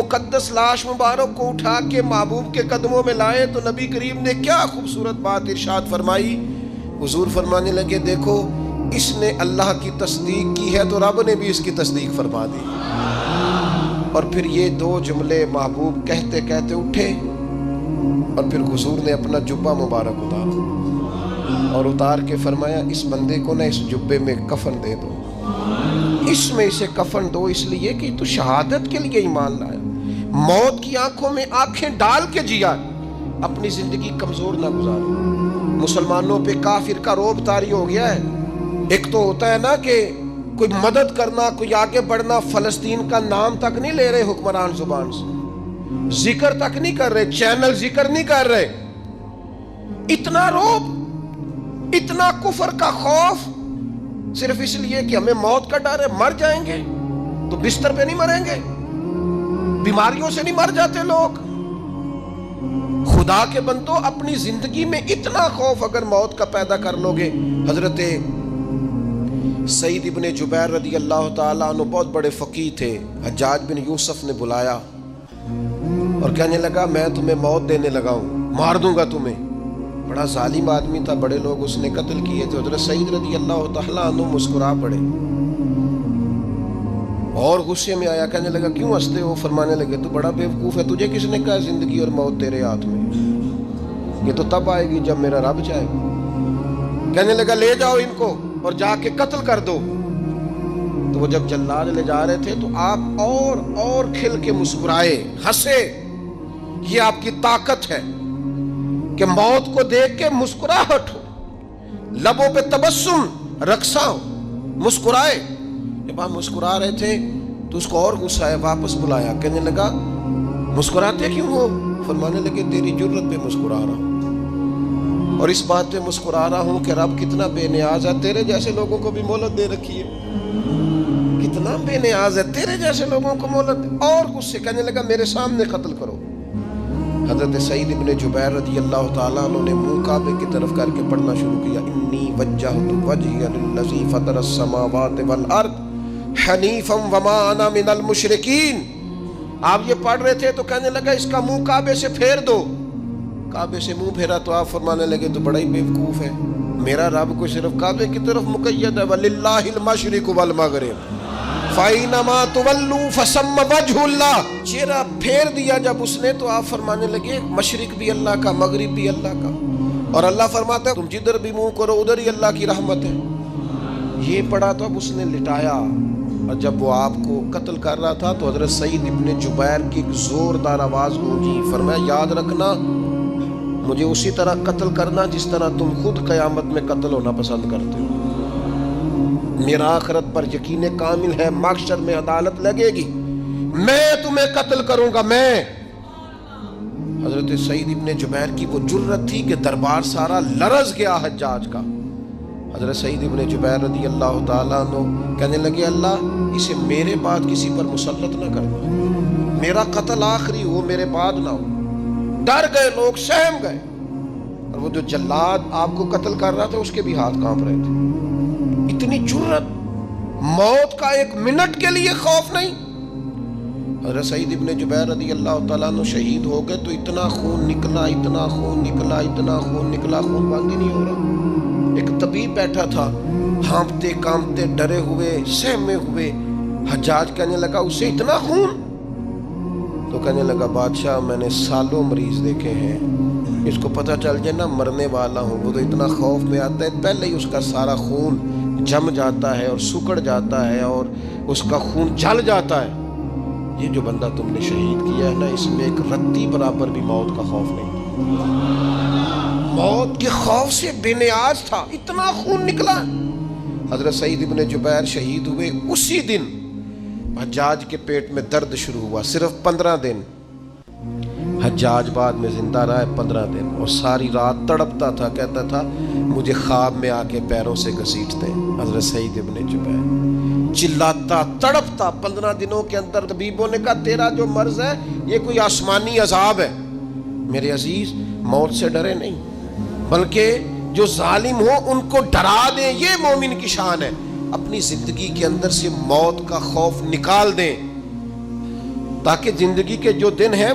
مقدس لاش مبارک کو اٹھا کے محبوب کے قدموں میں لائے تو نبی کریم نے کیا خوبصورت بات ارشاد فرمائی. حضور فرمانے لگے دیکھو اس نے اللہ کی تصدیق کی ہے تو رب نے بھی اس کی تصدیق فرما دی. اور پھر یہ دو جملے محبوب کہتے کہتے اٹھے اور پھر حضور نے اپنا جبہ مبارک اتارا اور اتار کے فرمایا اس بندے کو نہ اس جبے میں کفن دے دو, اس میں اسے کفن دو, اس لیے کہ تو شہادت کے لیے ایمان لایا, موت کی آنکھوں میں آنکھیں ڈال کے جیا, اپنی زندگی کمزور نہ گزاری. مسلمانوں پہ کافر کا رعب طاری ہو گیا ہے. ایک تو ہوتا ہے نا کہ کوئی مدد کرنا, کوئی آگے بڑھنا, فلسطین کا نام تک نہیں لے رہے حکمران زبان سے, ذکر تک نہیں کر رہے, چینل ذکر نہیں کر رہے. اتنا رعب, اتنا کفر کا خوف, صرف اس لیے کہ ہمیں موت کا ڈر ہے. مر جائیں گے تو بستر پہ نہیں مریں گے, بیماریوں سے نہیں مر جاتے لوگ. خدا کے بندو اپنی زندگی میں اتنا خوف اگر موت کا پیدا کر لو گے. حضرت سعید ابن جبیر رضی اللہ تعالیٰ عنہ بہت بڑے فقیہ تھے. حجاج بن یوسف نے بلایا اور کہنے لگا میں تمہیں موت دینے لگا ہوں, مار دوں گا تمہیں. بڑا ظالم آدمی تھا, بڑے لوگ اس نے قتل کیے تھے. حضرت سعید رضی اللہ تعالیٰ عنہ مسکرا پڑے اور غصے میں آیا, کہنے لگا کیوں ہنستے ہو؟ فرمانے لگے تو بڑا بیوقوف ہے, تجھے کس نے کہا زندگی اور موت تیرے ہاتھ میں, یہ تو تب آئے گی جب میرا رب چاہے. کہنے لگا لے جاؤ ان کو اور جا کے قتل کر دو. تو وہ جب جلاد لے جا رہے تھے تو آپ اور کھل کے مسکرائے, ہنسے. یہ آپ کی طاقت ہے کہ موت کو دیکھ کے مسکراہٹ ہو, لبوں پہ تبسم رقصہ ہو, مسکرائے. جب آپ مسکرا رہے تھے تو اس کو اور غصہ آیا, واپس بلایا. کہنے لگا مسکراتے کیوں ہو؟ فرمانے لگے تیری جرت پہ مسکرا رہا ہوں اور اس بات پہ مسکرا رہا ہوں کہ رب کتنا بے نیاز ہے, تیرے جیسے لوگوں کو بھی مہلت دے رکھی ہے. کتنا بے نیاز ہے, تیرے جیسے لوگوں کو مہلت. اور غصے, کہنے لگا میرے سامنے قتل کرو. حضرت سعید ابن جبیر رضی اللہ تعالیٰ عنہ نے منہ کعبے کی طرف کر کے پڑھنا شروع کیا, انی وجہت وجہی للذی فطر السماوات والارض حنیفا وما انا من المشرکین. آپ یہ پڑھ رہے تھے تو کہنے لگا اس کا منہ کعبے سے پھیر دو. کعبے سے منہ پھیرا تو آپ فرمانے لگے تو بڑا ہی بیوقوف ہے, میرا رب کو صرف کعبے کی طرف مقید ہے, وَلِلَّهِ الْمَشْرِقُ وَالْمَغْرِبُ فَأَيْنَمَا تُوَلُّوا فَثَمَّ وَجْهُ اللَّهِ. چہرہ پھیر دیا جب اس نے تو آپ فرمانے لگے مشرق بھی اللہ کا, مغرب بھی اللہ کا. اور اللہ فرماتا ہے تم جدھر بھی منہ کرو ادھر ہی اللہ کی رحمت ہے. یہ پڑھا تو اب اس نے لٹایا, اور جب وہ آپ کو قتل کر رہا تھا تو حضرت سعید ابن جبیر کی ایک زوردار آواز گونجی. فرمایا یاد رکھنا مجھے اسی طرح قتل کرنا جس طرح تم خود قیامت میں قتل ہونا پسند کرتے ہو. میرا آخرت پر یقین کامل ہے, محشر میں عدالت لگے گی, میں تمہیں قتل کروں گا میں. حضرت سعید ابن جبیر کی وہ جرت تھی کہ دربار سارا لرز گیا حجاج کا. حضرت سعید ابن جبیر رضی اللہ تعالیٰ عنہ کہنے لگے اللہ اسے میرے بعد کسی پر مسلط نہ کرنا, میرا قتل آخری ہو, میرے بعد نہ ہو. ڈر گئے لوگ, سہم گئے. اور وہ جو جلاد آپ کو قتل کر رہا تھا اس کے بھی ہاتھ کانپ رہے تھے. اتنی جرت, موت کا ایک منٹ کے لیے خوف نہیں. حضرت سعید ابن جبیر رضی اللہ تعالیٰ عنہ شہید ہو گئے تو اتنا خون نکلا, اتنا خون نکلا, اتنا خون نکلا, خون بند ہی نہیں ہو رہا. ایک طبیب بیٹھا تھا, ہانپتے کانپتے ڈرے ہوئے سہمے ہوئے. حجاج کہنے لگا اسے اتنا خون؟ تو کہنے لگا بادشاہ میں نے سالوں مریض دیکھے ہیں, اس کو پتہ چل جائے نا مرنے والا ہوں وہ تو اتنا خوف میں آتا ہے, پہلے ہی اس کا سارا خون جم جاتا ہے اور سکڑ جاتا ہے اور اس کا خون جل جاتا ہے. یہ جو بندہ تم نے شہید کیا ہے نا اس میں ایک رتی برابر بھی موت کا خوف نہیں, موت کے خوف سے بے نیاز تھا, اتنا خون نکلا. حضرت سعید ابن جبیر شہید ہوئے اسی دن حجاج کے پیٹ میں درد شروع ہوا, صرف 15 دن. حجاج بعد میں زندہ رہا 15 دن اور ساری رات تڑپتا تھا, کہتا تھا مجھے خواب میں آ کے پیروں سے گھسیٹتے. حضرت سعید ابن جبیر چلاتا تڑپتا 15 دنوں کے اندر. طبیبوں نے کہا تیرا جو مرض ہے یہ کوئی آسمانی عذاب ہے. میرے عزیز موت سے ڈرے نہیں بلکہ جو ظالم ہو ان کو ڈرا دیں, یہ مومن کی شان ہے. اپنی زندگی کے اندر سے موت کا خوف نکال دیں. تاکہ زندگی کے جو دن ہیں